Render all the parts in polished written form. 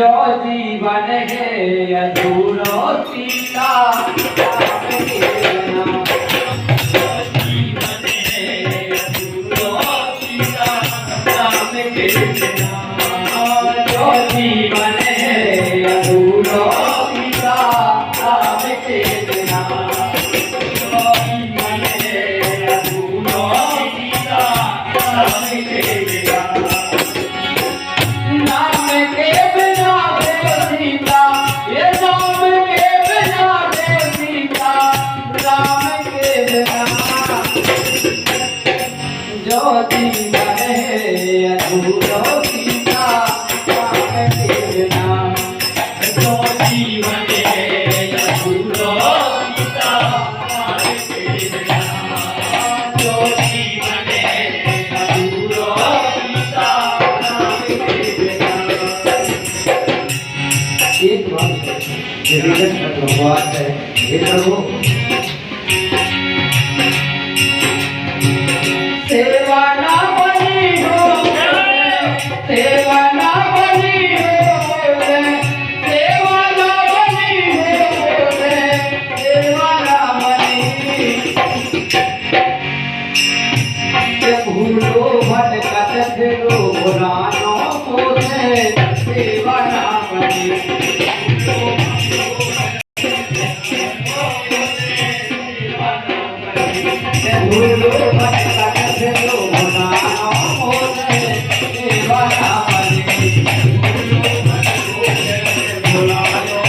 जो जीवन है अधूरो सीता राम के बिना। जो जीवन है अधूरो सीता राम के बिना। जो जीवन है अधूरो सीता राम के बिना। जो जीवन है अधूरो सीता राम के बिना। नाम के बिना रे सीता, ये नाम के बिना रे सीता राम के बिना। जो जीवन है अधूरो सीता राम के बिना। जो जीवन है अधूरो सीता राम के बिना। जो जीवन है अधूरो सीता राम के बिना। एक बात भगवान है, हे प्रभु सेवा ना बनी हो, सेवा ना बनी हो, सेवा ना बनी हो, सेवा ना बनी। भूलो भटकत फिरो पुरानो को सेवा ना बनी। भूलो भटकत फिरो पुरानो को सेवा ना बनी। पुरानो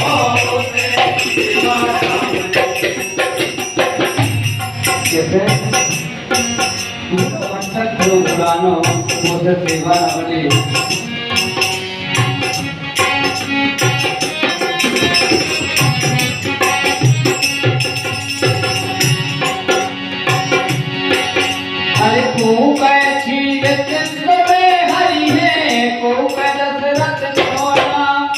को सेवा ना बनी। पुरानो मुझे सेवा न बने। अरे को कैसी चित्र में हरि है, को दशरथ छोड़ा।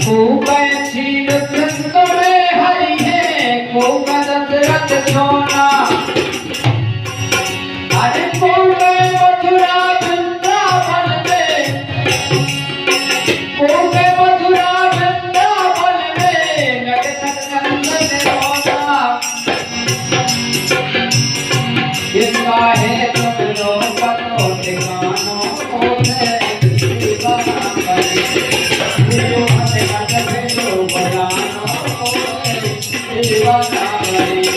को कैसी चित्र में हरि है, को दशरथ छोड़ा। अरे कौन गए मथुरा वृंदावन में, कौन गए मथुरा वृंदावन में, नगत नंदन रोना। इसका है तुम लोग पतो ठिकानों को सेवा ना बनी। भूलो भटकत फिरो पुरानो को सेवा ना बनी।